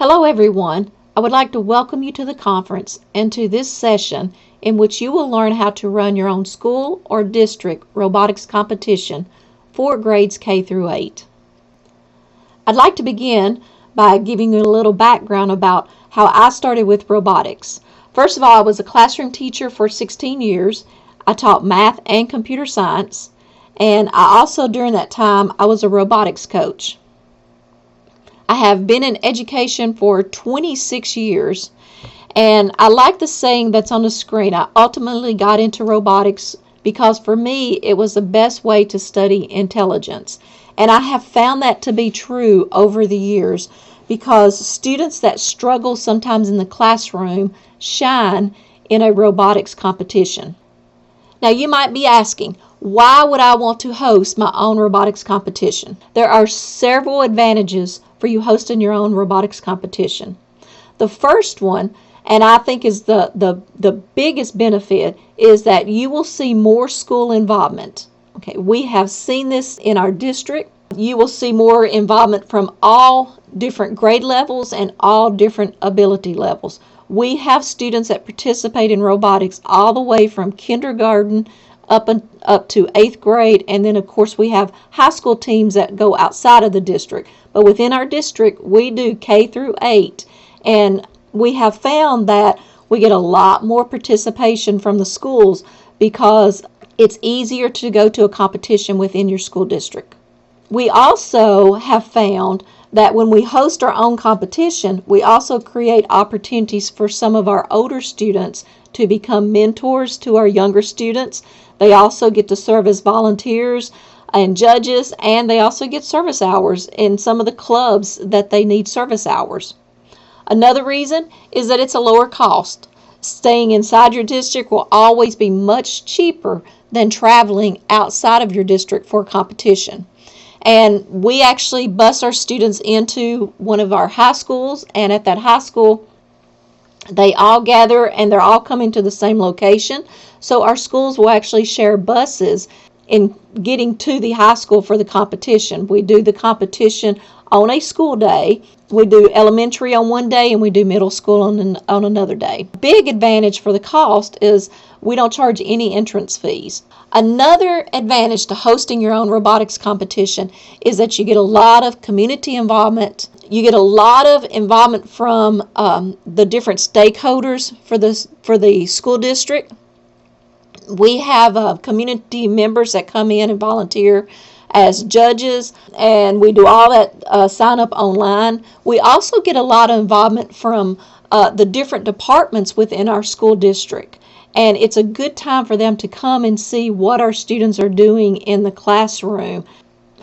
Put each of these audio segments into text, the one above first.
Hello everyone. I would like to welcome you to the conference and to this session in which you will learn how to run your own school or district robotics competition for grades K through 8. I'd like to begin by giving you a little background about how I started with robotics. First of all, I was a classroom teacher for 16 years. I taught math and computer science, and I also during that time I was a robotics coach. I have been in education for 26 years, and I like the saying that's on the screen. I ultimately got into robotics because for me it was the best way to study intelligence. And I have found that to be true over the years because students that struggle sometimes in the classroom shine in a robotics competition. Now you might be asking, why would I want to host my own robotics competition? There are several advantages for you hosting your own robotics competition. The first one, and I think is the biggest benefit, is that you will see more school involvement. Okay, we have seen this in our district. You will see more involvement from all different grade levels and all different ability levels. We have students that participate in robotics all the way from kindergarten up to 8th grade, and then of course we have high school teams that go outside of the district. But within our district we do K through 8, and we have found that we get a lot more participation from the schools because it's easier to go to a competition within your school district. We also have found that when we host our own competition, we also create opportunities for some of our older students to become mentors to our younger students. They also get to serve as volunteers and judges, and they also get service hours in some of the clubs that they need service hours. Another reason is that it's a lower cost. Staying inside your district will always be much cheaper than traveling outside of your district for a competition. And we actually bus our students into one of our high schools, and at that high school they all gather and they're all coming to the same location. So our schools will actually share buses in getting to the high school for the competition. We do the competition on a school day. We do elementary on one day and we do middle school on another day. Big advantage for the cost is we don't charge any entrance fees. Another advantage to hosting your own robotics competition is that you get a lot of community involvement. You get a lot of involvement from the different stakeholders for the school district. We have community members that come in and volunteer as judges, and we do all that sign up online. We also get a lot of involvement from the different departments within our school district, and it's a good time for them to come and see what our students are doing in the classroom.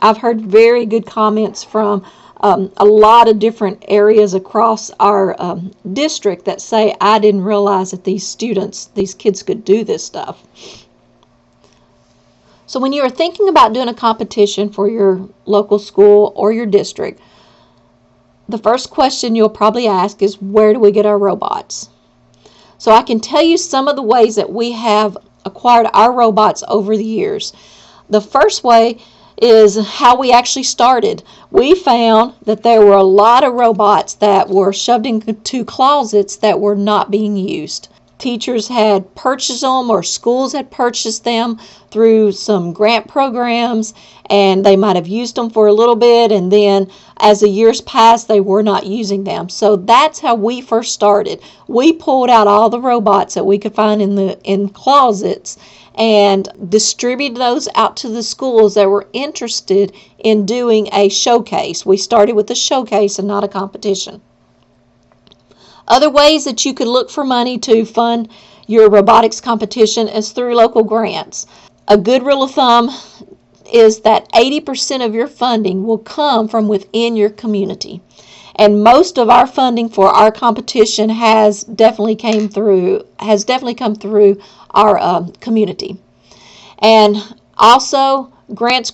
I've heard very good comments from a lot of different areas across our district that say, I didn't realize that these kids could do this stuff. So when you are thinking about doing a competition for your local school or your district, the first question you'll probably ask is, where do we get our robots? So I can tell you some of the ways that we have acquired our robots over the years. The first way is how we actually started. We found that there were a lot of robots that were shoved into closets that were not being used. Teachers had purchased them or schools had purchased them through some grant programs, and they might have used them for a little bit, and then as the years passed they were not using them. So that's how we first started. We pulled out all the robots that we could find in closets and distributed those out to the schools that were interested in doing a showcase. We started with a showcase and not a competition. Other ways that you could look for money to fund your robotics competition is through local grants. A good rule of thumb is that 80% of your funding will come from within your community. And most of our funding for our competition has definitely come through our community. And also grants.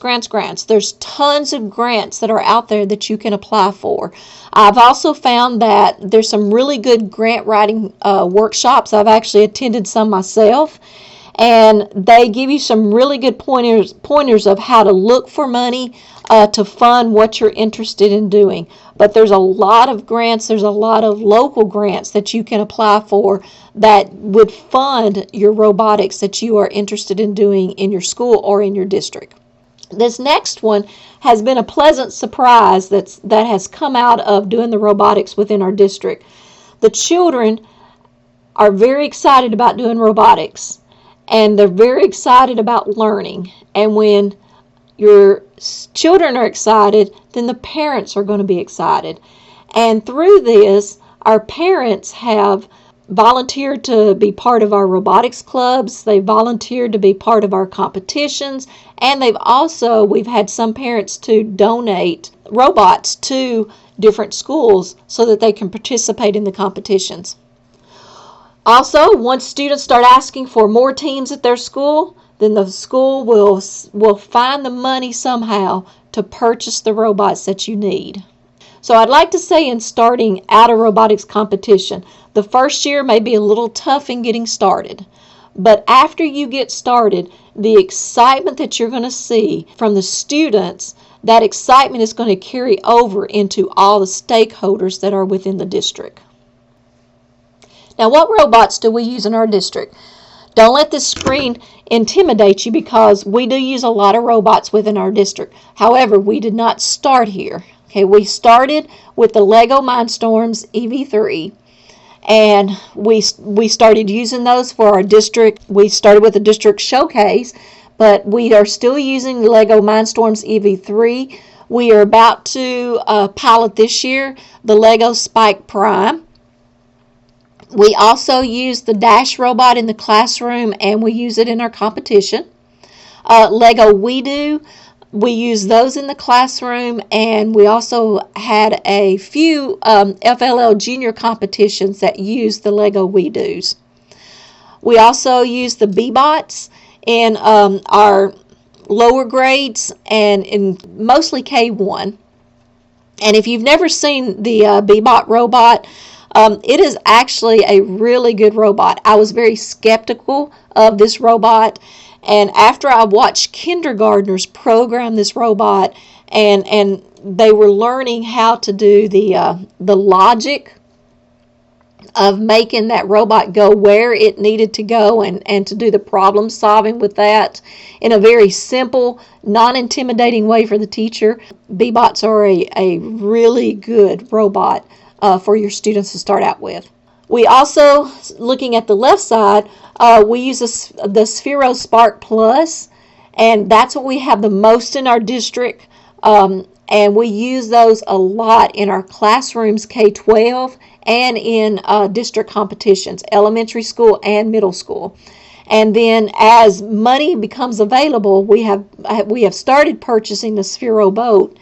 There's tons of grants that are out there that you can apply for. I've also found that there's some really good grant writing workshops. I've actually attended some myself, and they give you some really good pointers of how to look for money to fund what you're interested in doing. But there's a lot of grants, there's a lot of local grants that you can apply for that would fund your robotics that you are interested in doing in your school or in your district. This next one has been a pleasant surprise that has come out of doing the robotics within our district. The children are very excited about doing robotics, and they're very excited about learning. And when your children are excited, then the parents are going to be excited. And through this, our parents have volunteered to be part of our robotics clubs. They volunteered to be part of our competitions, and we've had some parents to donate robots to different schools so that they can participate in the competitions. Also, once students start asking for more teams at their school, then the school will find the money somehow to purchase the robots that you need. So I'd like to say, in starting out a robotics competition, the first year may be a little tough in getting started. But after you get started, the excitement that you're going to see from the students, that excitement is going to carry over into all the stakeholders that are within the district. Now, what robots do we use in our district? Don't let this screen intimidate you, because we do use a lot of robots within our district. However, we did not start here. Okay, we started with the Lego Mindstorms EV3, and we started using those for our district. We started with a district showcase, but we are still using the Lego Mindstorms EV3. We are about to pilot this year the Lego Spike Prime. We also use the Dash robot in the classroom, and we use it in our competition. Lego WeDo, we use those in the classroom, and we also had a few FLL junior competitions that use the Lego WeDos. We also use the B-Bots in our lower grades and in mostly K1. And if you've never seen the B-Bot robot, it is actually a really good robot. I was very skeptical of this robot, and after I watched kindergartners program this robot, and they were learning how to do the logic of making that robot go where it needed to go, and to do the problem solving with that in a very simple, non-intimidating way for the teacher. B-Bots are a really good robot for your students to start out with. We also, looking at the left side, we use the Sphero Spark Plus, and that's what we have the most in our district, and we use those a lot in our classrooms K-12 and in district competitions, elementary school and middle school. And then as money becomes available, we have started purchasing the Sphero boat.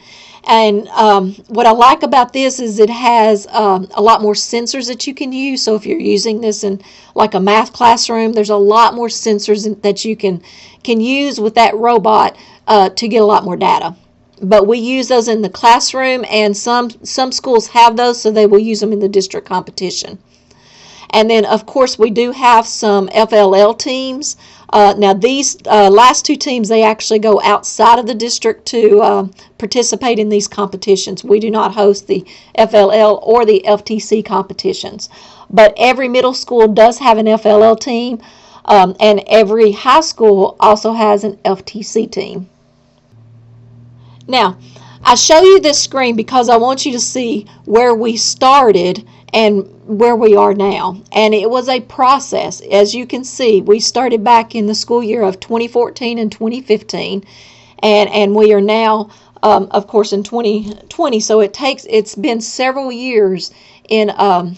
And what I like about this is it has a lot more sensors that you can use. So if you're using this in like a math classroom, there's a lot more sensors that you can use with that robot to get a lot more data. But we use those in the classroom, and some schools have those, so they will use them in the district competition. And then, of course, we do have some FLL teams. Now, these last two teams, they actually go outside of the district to participate in these competitions. We do not host the FLL or the FTC competitions. But every middle school does have an FLL team, and every high school also has an FTC team. Now, I show you this screen because I want you to see where we started and where we are now. And it was a process. As you can see, we started back in the school year of 2014 and 2015, and we are now, of course, in 2020. So it's been several years to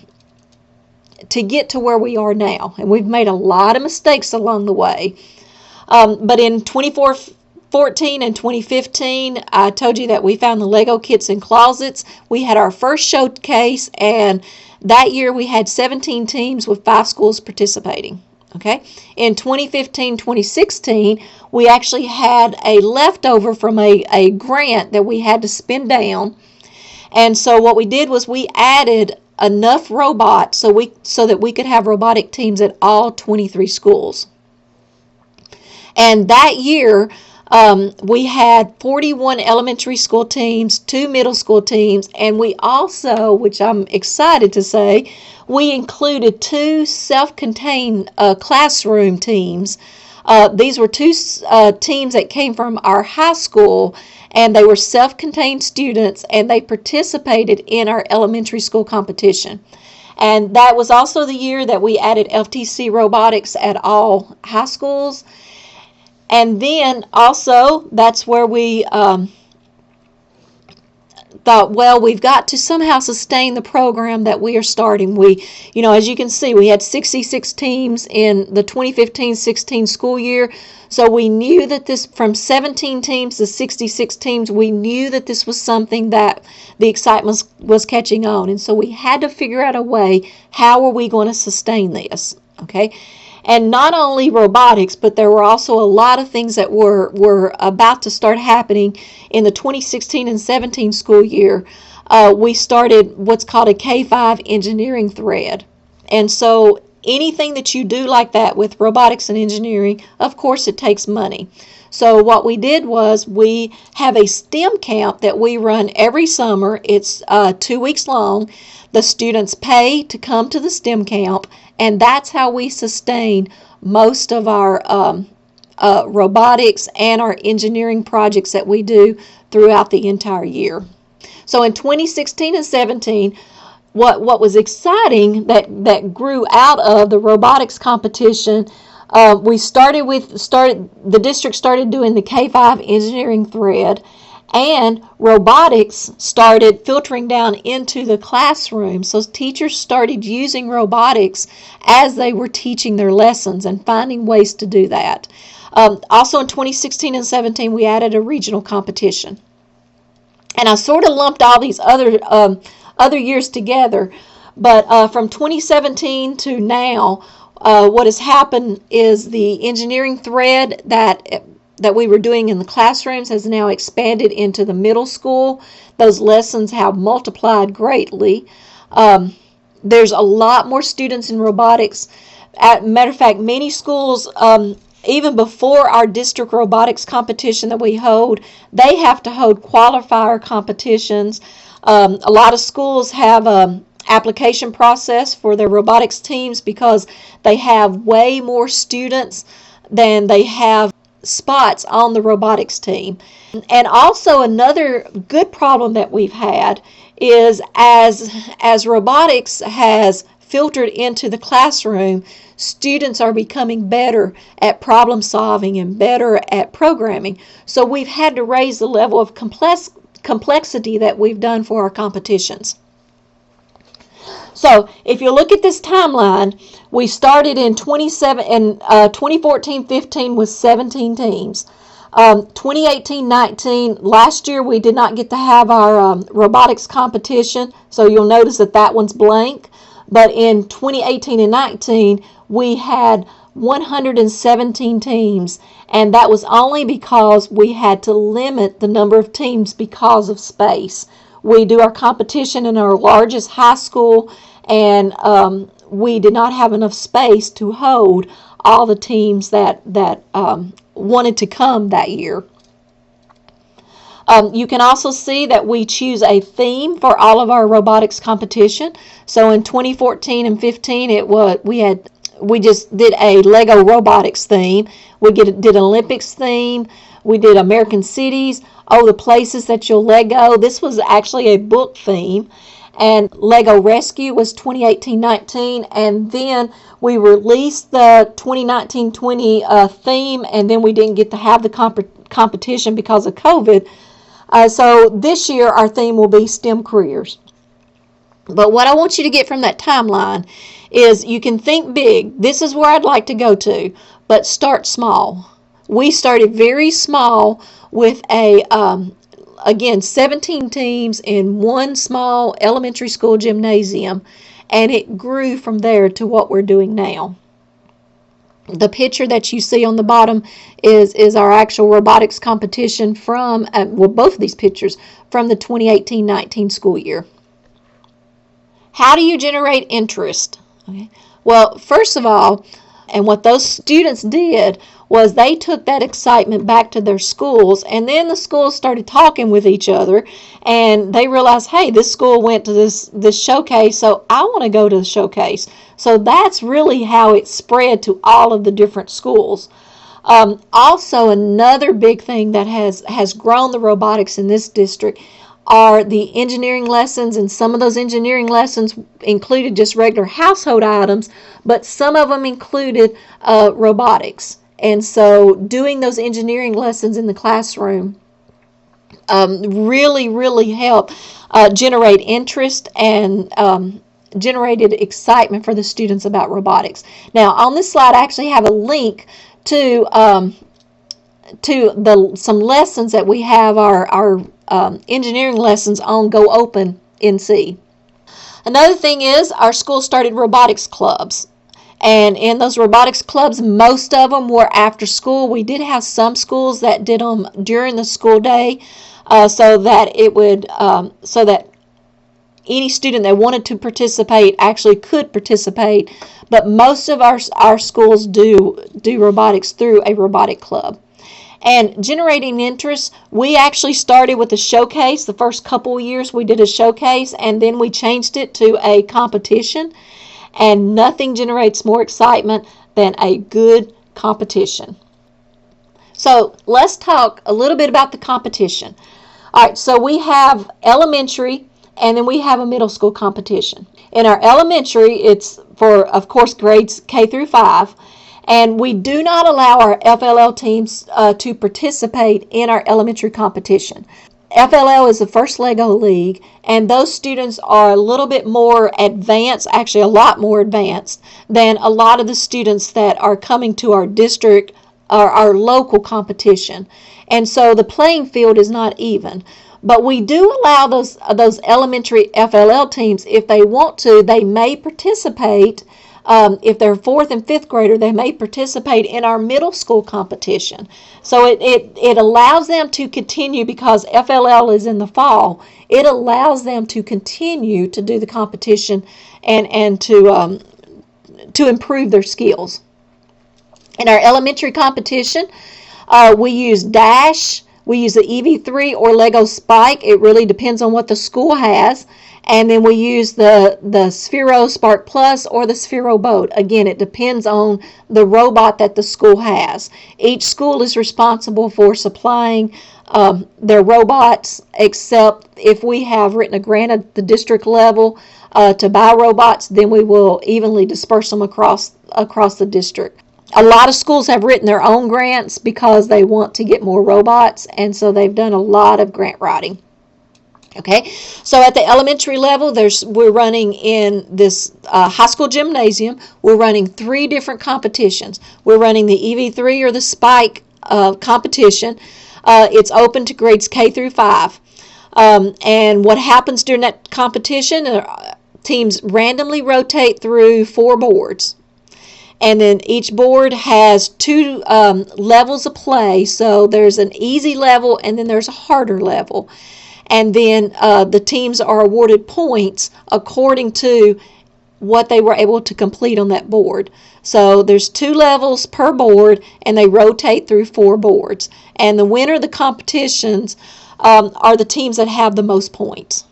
get to where we are now, and we've made a lot of mistakes along the way. But in 2014 and 2015, I told you that we found the Lego kits in closets. We had our first showcase, and that year we had 17 teams with 5 schools participating. Okay. In 2015-2016, we actually had a leftover from a grant that we had to spend down. And so what we did was we added enough robots so that we could have robotic teams at all 23 schools. And that year, we had 41 elementary school teams, 2 middle school teams, and we also, which I'm excited to say, we included 2 self-contained classroom teams. These were 2 teams that came from our high school, and they were self-contained students, and they participated in our elementary school competition. And that was also the year that we added FTC robotics at all high schools. And then also, that's where we thought, well, we've got to somehow sustain the program that we are starting. As you can see, we had 66 teams in the 2015-16 school year. So we knew that this, from 17 teams to 66 teams, we knew that this was something that the excitement was catching on. And so we had to figure out a way, how are we going to sustain this? Okay. And not only robotics, but there were also a lot of things that were about to start happening in the 2016 and 17 school year. We started what's called a K-5 engineering thread. And so anything that you do like that with robotics and engineering, of course it takes money. So what we did was we have a STEM camp that we run every summer. It's 2 weeks long. The students pay to come to the STEM camp, and that's how we sustain most of our robotics and our engineering projects that we do throughout the entire year. So in 2016 and 17, what was exciting that grew out of the robotics competition, the district started doing the K-5 engineering thread, and robotics started filtering down into the classroom. So teachers started using robotics as they were teaching their lessons and finding ways to do that. Also in 2016 and 17, we added a regional competition. And I sort of lumped all these other years together, but from 2017 to now, what has happened is the engineering thread that we were doing in the classrooms has now expanded into the middle school. Those lessons have multiplied greatly. There's a lot more students in robotics. Matter of fact, many schools, even before our district robotics competition that we hold, they have to hold qualifier competitions. A lot of schools have an application process for their robotics teams because they have way more students than they have spots on the robotics team. And also another good problem that we've had is as robotics has filtered into the classroom, students are becoming better at problem solving and better at programming. So we've had to raise the level of complexity that we've done for our competitions. So if you look at this timeline, we started in 2014-15 with 17 teams. 2018-19, last year we did not get to have our robotics competition, so you'll notice that one's blank. But in 2018 and 19, we had 117 teams, and that was only because we had to limit the number of teams because of space. We do our competition in our largest high school, and we did not have enough space to hold all the teams that wanted to come that year. You can also see that we choose a theme for all of our robotics competition. So in 2014 and 15, we just did a Lego robotics theme. We did an Olympics theme. We did American cities. The places that you'll Lego. This was actually a book theme. And Lego Rescue was 2018-19, and then we released the 2019-20 theme, and then we didn't get to have the competition because of COVID. So this year our theme will be STEM careers. But what I want you to get from that timeline is you can think big. This is where I'd like to go to, but start small. We started very small with again, 17 teams in one small elementary school gymnasium, and it grew from there to what we're doing now. The picture that you see on the bottom is our actual robotics competition from, both of these pictures, from the 2018-19 school year. How do you generate interest? Okay. Well, first of all, and what those students did was they took that excitement back to their schools, and then the schools started talking with each other, and they realized, hey, this school went to this showcase, so I want to go to the showcase. So that's really how it spread to all of the different schools. Also, another big thing that has grown the robotics in this district are the engineering lessons, and some of those engineering lessons included just regular household items, but some of them included robotics. And so doing those engineering lessons in the classroom really helped generate interest and generated excitement for the students about robotics. Now, on this slide, I actually have a link to some lessons that we have our engineering lessons on Go Open NC. Another thing is our school started robotics clubs. And in those robotics clubs, most of them were after school. We did have some schools that did them during the school day, so that any student that wanted to participate actually could participate. But most of our schools do robotics through a robotic club. And generating interest, we actually started with a showcase. The first couple of years we did a showcase, and then we changed it to a competition. And nothing generates more excitement than a good competition. So let's talk a little bit about the competition. All right, so we have elementary, and then we have a middle school competition. In our elementary, it's for, of course, grades K through 5. And we do not allow our FLL teams to participate in our elementary competition. FLL is the first Lego League, and those students are a little bit more advanced, actually a lot more advanced, than a lot of the students that are coming to our district or our local competition. And so the playing field is not even. But we do allow those elementary FLL teams, if they want to, they may participate. If they're 4th and 5th grader, they may participate in our middle school competition. So it allows them to continue, because FLL is in the fall, it allows them to continue to do the competition and to improve their skills. In our elementary competition, we use Dash, we use the EV3 or Lego Spike. It really depends on what the school has. And then we use the Sphero Spark Plus or the Sphero Boat. Again, it depends on the robot that the school has. Each school is responsible for supplying their robots, except if we have written a grant at the district level to buy robots, then we will evenly disperse them across the district. A lot of schools have written their own grants because they want to get more robots, and so they've done a lot of grant writing. Okay, so at the elementary level, we're running in this high school gymnasium. We're running 3 different competitions. We're running the EV3 or the Spike competition. It's open to grades K through 5. And what happens during that competition, teams randomly rotate through 4 boards. And then each board has 2 levels of play. So there's an easy level and then there's a harder level. And then the teams are awarded points according to what they were able to complete on that board. So there's 2 levels per board, and they rotate through 4 boards. And the winner of the competitions are the teams that have the most points.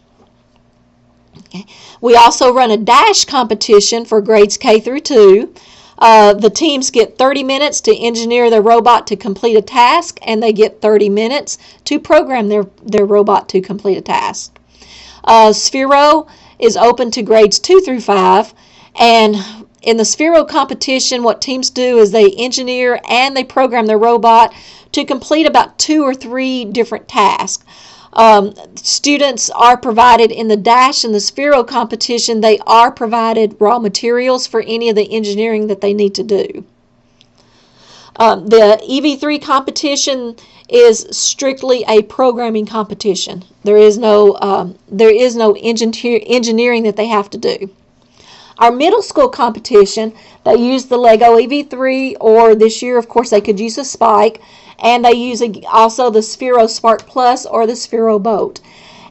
Okay. We also run a Dash competition for grades K through 2. The teams get 30 minutes to engineer their robot to complete a task, and they get 30 minutes to program their robot to complete a task. Sphero is open to grades 2 through 5, and in the Sphero competition, what teams do is they engineer and they program their robot to complete about 2 or 3 different tasks. Students are provided in the Dash and the Sphero competition. They are provided raw materials for any of the engineering that they need to do. The EV3 competition is strictly a programming competition. There is no engineering that they have to do. Our middle school competition, they use the Lego EV3, or this year, of course, they could use a Spike. And they use also the Sphero Spark Plus or the Sphero Boat.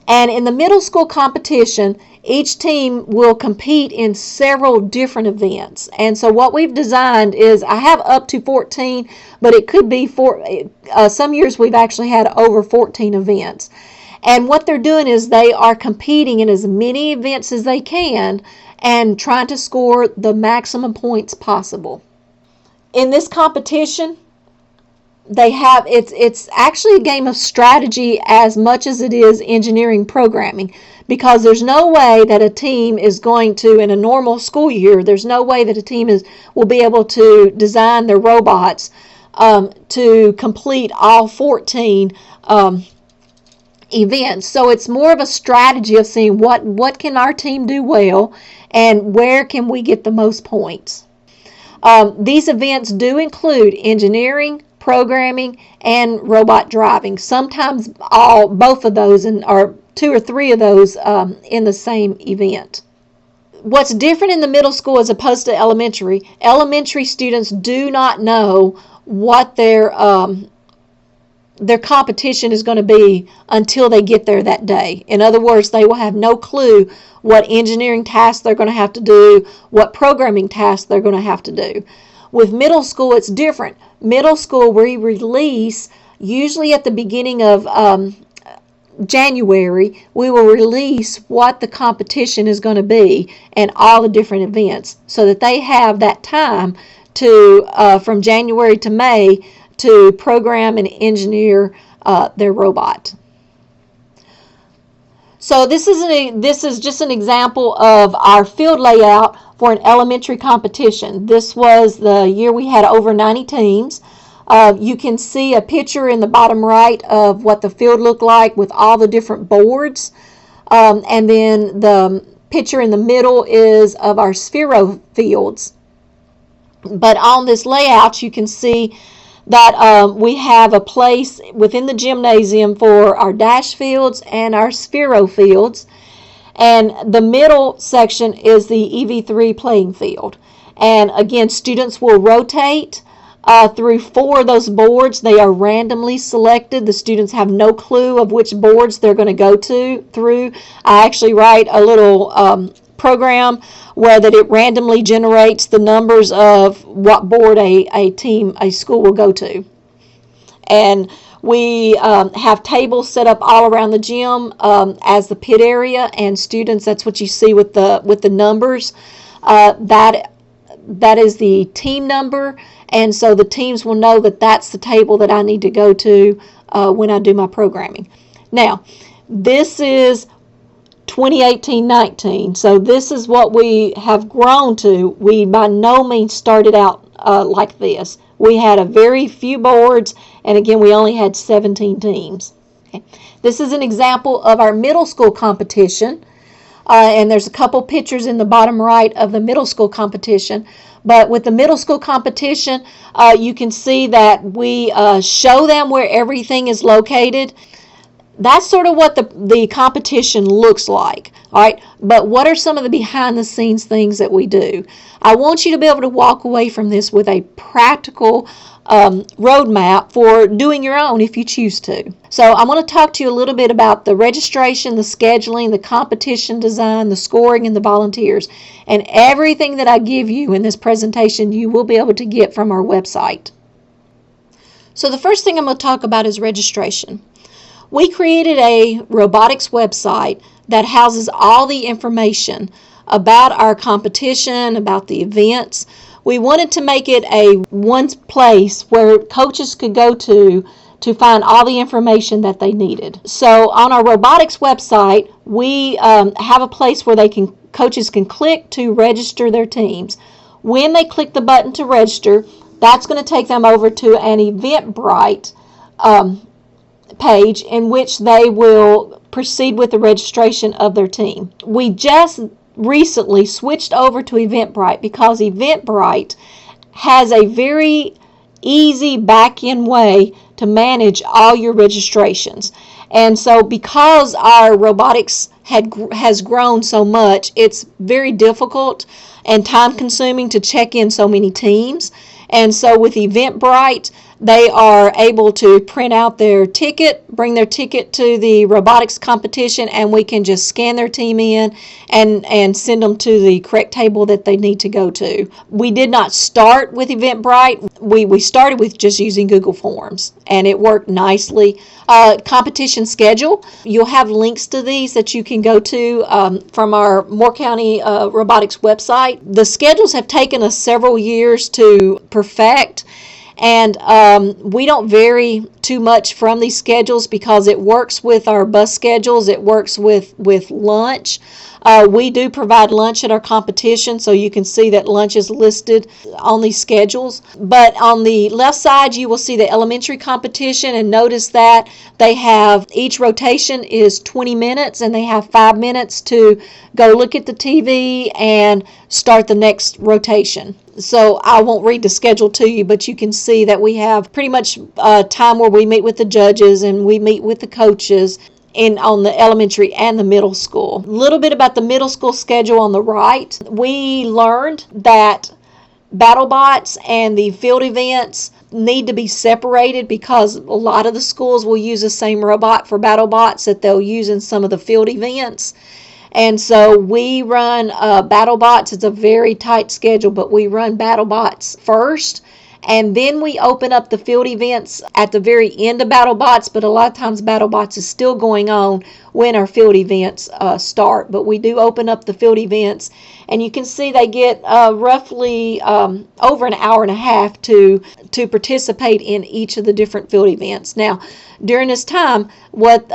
And in the middle school competition, Each team will compete in several different events. And so what we've designed is, I have up to 14, but it could be some years we've actually had over 14 events. And what they're doing is they are competing in as many events as they can and trying to score the maximum points possible. In this competition, it's actually a game of strategy as much as it is engineering programming, because there's no way that a team is going to, in a normal school year, there's no way that a team will be able to design their robots to complete all 14 events. So it's more of a strategy of seeing what can our team do well and where can we get the most points. These events do include engineering, programming, and robot driving. Sometimes both of those, or 2 or 3 of those in the same event. What's different in the middle school as opposed to elementary students do not know what their competition is going to be until they get there that day. In other words, they will have no clue what engineering tasks they're going to have to do, what programming tasks they're going to have to do. With middle school, it's different. Middle school, we release, usually at the beginning of January, we will release what the competition is going to be and all the different events, so that they have that time to, from January to May, to program and engineer their robot. So this is just an example of our field layout for an elementary competition. This was the year we had over 90 teams. You can see a picture in the bottom right of what the field looked like with all the different boards. And then the picture in the middle is of our Sphero fields. But on this layout, you can see that we have a place within the gymnasium for our dash fields and our Sphero fields. And the middle section is the EV3 playing field. And again, students will rotate through 4 of those boards. They are randomly selected. The students have no clue of which boards they're going to go through. I actually write a little program where that it randomly generates the numbers of what board a school will go to. And we have tables set up all around the gym as the pit area, and students, that's what you see with the numbers. That is the team number, and so the teams will know that that's the table that I need to go to when I do my programming. Now, this is 2018-19, so this is what we have grown to. We by no means started out like this. We had a very few boards, and again, we only had 17 teams. Okay. This is an example of our middle school competition, and there's a couple pictures in the bottom right of the middle school competition. But with the middle school competition, you can see that we show them where everything is located. That's sort of what the competition looks like, all right? But what are some of the behind-the-scenes things that we do? I want you to be able to walk away from this with a practical roadmap for doing your own if you choose to. So I want to talk to you a little bit about the registration, the scheduling, the competition design, the scoring, and the volunteers. And everything that I give you in this presentation, you will be able to get from our website. So the first thing I'm going to talk about is registration. We created a robotics website that houses all the information about our competition, about the events. We wanted to make it a one place where coaches could go to find all the information that they needed. So on our robotics website, we have a place where coaches can click to register their teams. When they click the button to register, that's going to take them over to an Eventbrite page in which they will proceed with the registration of their team. We just recently switched over to Eventbrite because Eventbrite has a very easy back-end way to manage all your registrations. And so because our robotics has grown so much, it's very difficult and time-consuming to check in so many teams. And so with Eventbrite, They are able to print out their ticket, bring their ticket to the robotics competition, and we can just scan their team in and send them to the correct table that they need to go to. We did not start with Eventbrite. We started with just using Google Forms, and it worked nicely. Competition schedule. You'll have links to these that you can go to from our Moore County Robotics website. The schedules have taken us several years to perfect, and we don't vary too much from these schedules because it works with our bus schedules. It works with lunch. We do provide lunch at our competition, so you can see that lunch is listed on these schedules. But on the left side, you will see the elementary competition, and notice that they have, each rotation is 20 minutes, and they have 5 minutes to go look at the TV and start the next rotation. So I won't read the schedule to you, but you can see that we have pretty much time where we meet with the judges and we meet with the coaches on the elementary and the middle school. A little bit about the middle school schedule on the right. We learned that Battlebots and the field events need to be separated because a lot of the schools will use the same robot for Battlebots that they'll use in some of the field events. And so we run Battlebots. It's a very tight schedule, but we run Battlebots first, and then we open up the field events at the very end of Battlebots, but a lot of times Battlebots is still going on when our field events start. But we do open up the field events, and you can see they get roughly over an hour and a half to participate in each of the different field events. Now, during this time, what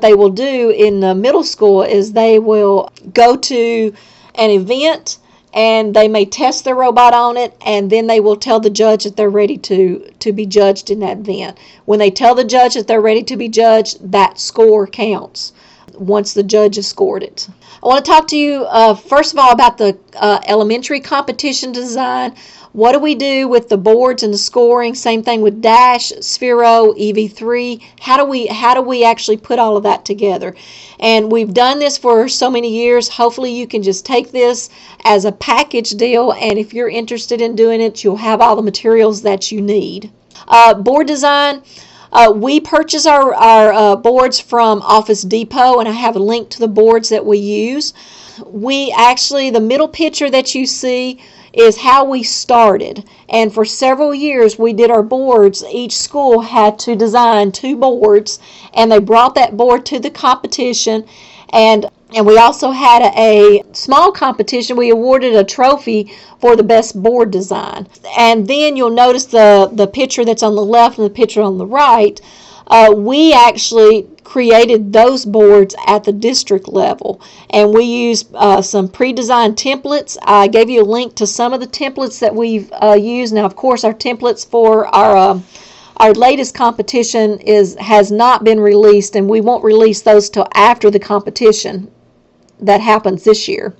they will do in the middle school is they will go to an event, and they may test their robot on it, and then they will tell the judge that they're ready to be judged in that event. When they tell the judge that they're ready to be judged, that score counts once the judge has scored it. I want to talk to you first of all about the elementary competition design. What do we do with the boards and the scoring? Same thing with Dash, Sphero, EV3. How do we actually put all of that together? And we've done this for so many years. Hopefully you can just take this as a package deal, and if you're interested in doing it, you'll have all the materials that you need. Board design. We purchase our boards from Office Depot, and I have a link to the boards that we use. The middle picture that you see is how we started, and for several years we did our boards. Each school had to design 2 boards, and they brought that board to the competition, and we also had a small competition. We awarded a trophy for the best board design. And then you'll notice the picture that's on the left and the picture on the right. We actually created those boards at the district level, and we used some pre-designed templates. I gave you a link to some of the templates that we've used. Now, of course, our templates for our latest competition has not been released, and we won't release those till after the competition that happens this year.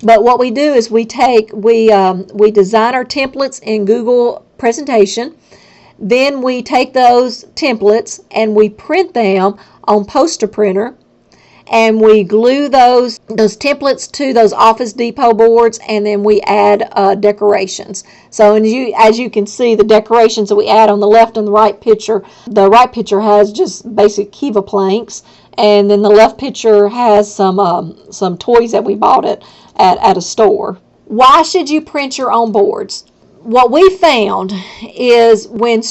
But what we do is we design our templates in Google Presentation. Then we take those templates and we print them on poster printer, and we glue those templates to those Office Depot boards, and then we add decorations. So as you can see, the decorations that we add on the left and the right picture has just basic Kiva planks, and then the left picture has some toys that we bought at a store. Why should you print your own boards? What we found is when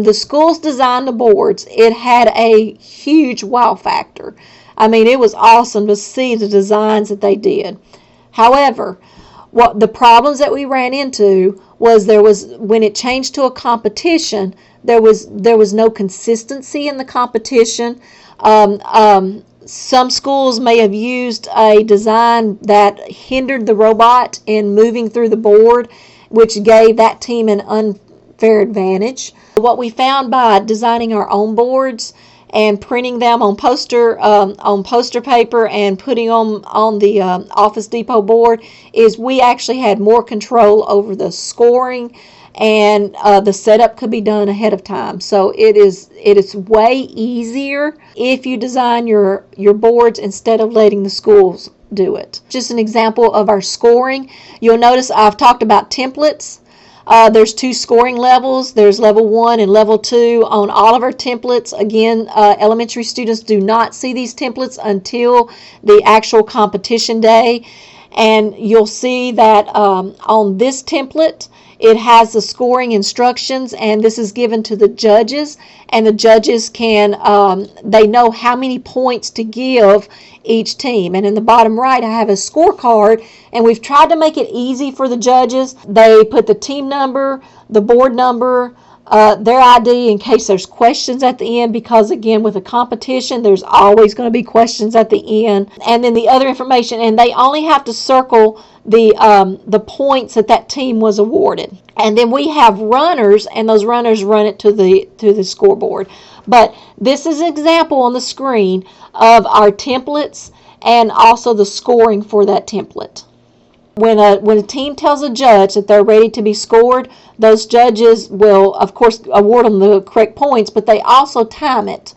the schools designed the boards, it had a huge wow factor. I mean, it was awesome to see the designs that they did. However, what the problems that we ran into was when it changed to a competition, there was no consistency in the competition. Some schools may have used a design that hindered the robot in moving through the board, which gave that team an unfair advantage. What we found by designing our own boards and printing them on poster paper and putting them on the Office Depot board is we actually had more control over the scoring, and the setup could be done ahead of time. So it is way easier if you design your boards instead of letting the schools do it. Just an example of our scoring. You'll notice I've talked about templates. There's 2 scoring levels. There's level 1 and level 2 on all of our templates. Again, elementary students do not see these templates until the actual competition day. And you'll see that on this template, it has the scoring instructions, and this is given to the judges, and the judges can, they know how many points to give each team. And in the bottom right, I have a scorecard, and we've tried to make it easy for the judges. They put the team number, the board number, their ID in case there's questions at the end, because again, with a competition, there's always going to be questions at the end, and then the other information, and they only have to circle the points that team was awarded. And then we have runners, and those runners run it to the scoreboard. But this is an example on the screen of our templates and also the scoring for that template. When a team tells a judge that they're ready to be scored, those judges will, of course, award them the correct points, but they also time it.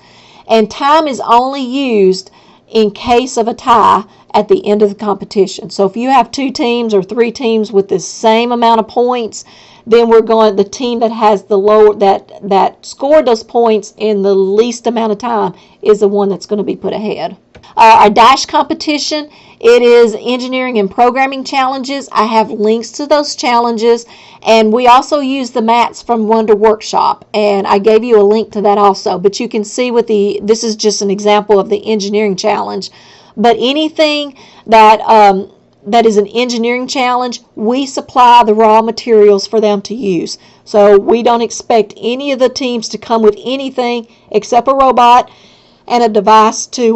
And time is only used in case of a tie at the end of the competition. So if you have 2 teams or 3 teams with the same amount of points, then the team that has the lower, that scored those points in the least amount of time is the one that's going to be put ahead. Our dash competition, it is engineering and programming challenges. I have links to those challenges, and we also use the mats from Wonder Workshop, and I gave you a link to that also. But you can see this is just an example of the engineering challenge. But anything that is an engineering challenge, we supply the raw materials for them to use. So we don't expect any of the teams to come with anything except a robot and a device to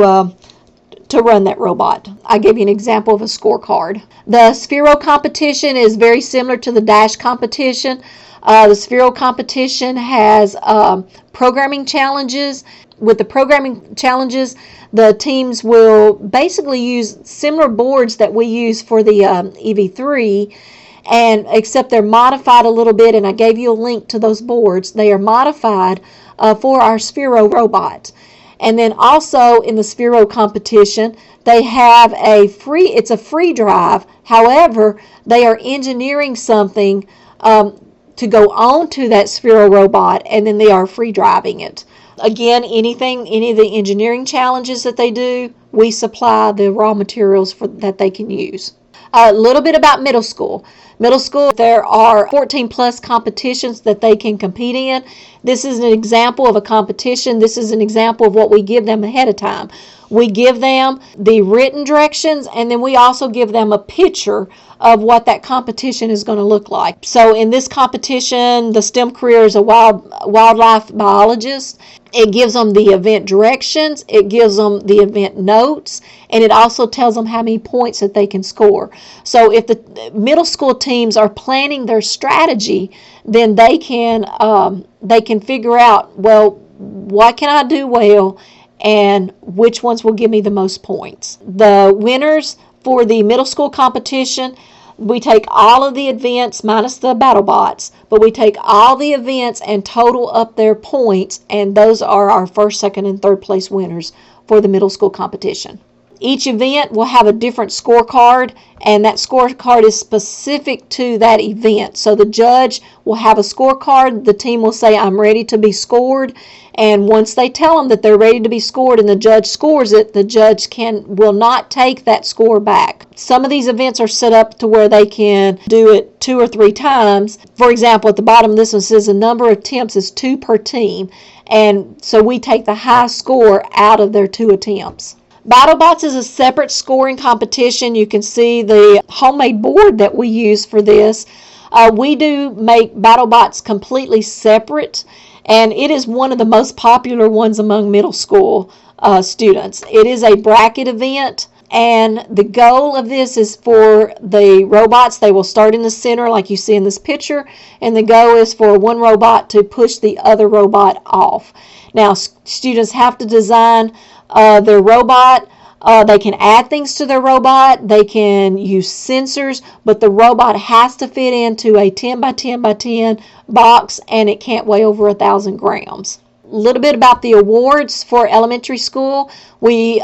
run that robot. I gave you an example of a scorecard. The Sphero competition is very similar to the dash competition. The Sphero competition has programming challenges. With the programming challenges, the teams will basically use similar boards that we use for the EV3, and except they're modified a little bit, and I gave you a link to those boards. They are modified for our Sphero robot. And then also in the Sphero competition, they have it's a free drive. However, they are engineering something to go on to that Sphero robot, and then they are free driving it. Again, any of the engineering challenges that they do, we supply the raw materials that they can use. A little bit about middle school. Middle school, there are 14 plus competitions that they can compete in. This is an example of a competition. This is an example of what we give them ahead of time. We give them the written directions, and then we also give them a picture of what that competition is going to look like. So in this competition, the STEM career is a wildlife biologist. It gives them the event directions, it gives them the event notes, and it also tells them how many points that they can score. So if the middle school teams are planning their strategy, then they can figure out, well, what can I do well, and which ones will give me the most points. The winners for the middle school competition, we take all of the events minus the Battlebots, but we take all the events and total up their points, and those are our first, second, and third place winners for the middle school competition. Each event will have a different scorecard, and that scorecard is specific to that event. So the judge will have a scorecard. The team will say, I'm ready to be scored. And once they tell them that they're ready to be scored and the judge scores it, the judge will not take that score back. Some of these events are set up to where they can do it 2 or 3 times. For example, at the bottom of this one says the number of attempts is 2 per team. And so we take the high score out of their 2 attempts. Battlebots is a separate scoring competition. You can see the homemade board that we use for this. We do make Battlebots completely separate, and it is one of the most popular ones among middle school students. It is a bracket event, and the goal of this is for the robots. They will start in the center like you see in this picture, and the goal is for one robot to push the other robot off. Now, students have to design their robot. They can add things to their robot. They can use sensors, but the robot has to fit into a 10 by 10 by 10 box, and it can't weigh over 1,000 grams. A little bit about the awards for elementary school. We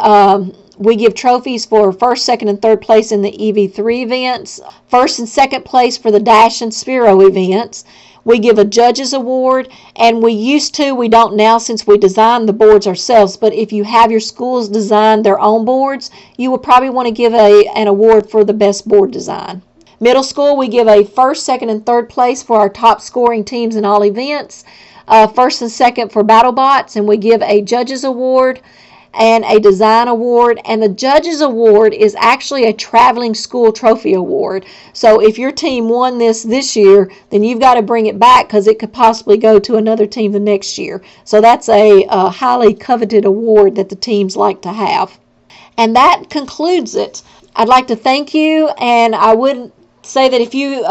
We give trophies for first, second, and third place in the EV3 events, first and second place for the Dash and Sphero events. We give a judges award, and we don't now since we design the boards ourselves, but if you have your schools design their own boards, you will probably want to give an award for the best board design. Middle school, we give a first, second, and third place for our top scoring teams in all events, first and second for Battlebots, and we give a judges award and a design award. And the judges award is actually a traveling school trophy award. So if your team won this year, then you've got to bring it back because it could possibly go to another team the next year. So that's a highly coveted award that the teams like to have. And that concludes it. I'd like to thank you, and I would say that if you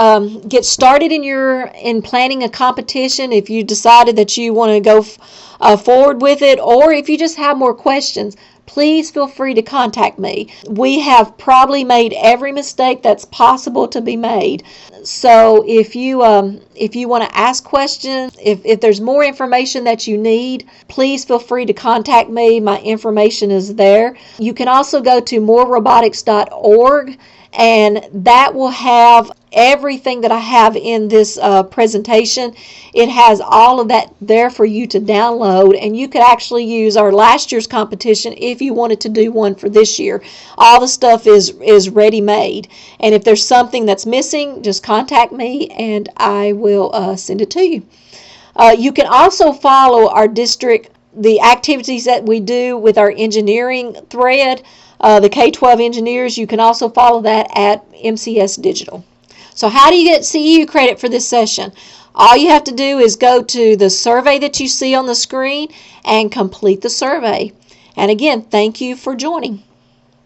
get started in planning a competition, if you decided that you want to go forward with it, or if you just have more questions, please feel free to contact me. We have probably made every mistake that's possible to be made. So if you want to ask questions, if there's more information that you need, please feel free to contact me. My information is there. You can also go to morerobotics.org, and that will have everything that I have in this presentation. It has all of that there for you to download, and you could actually use our last year's competition if you wanted to do one for this year. All the stuff is ready made, and if there's something that's missing, just contact me and I will send it to you. You can also follow our district, the activities that we do with our engineering thread, the K-12 engineers. You can also follow that at MCS Digital. So how do you get CEU credit for this session? All you have to do is go to the survey that you see on the screen and complete the survey. And again, thank you for joining.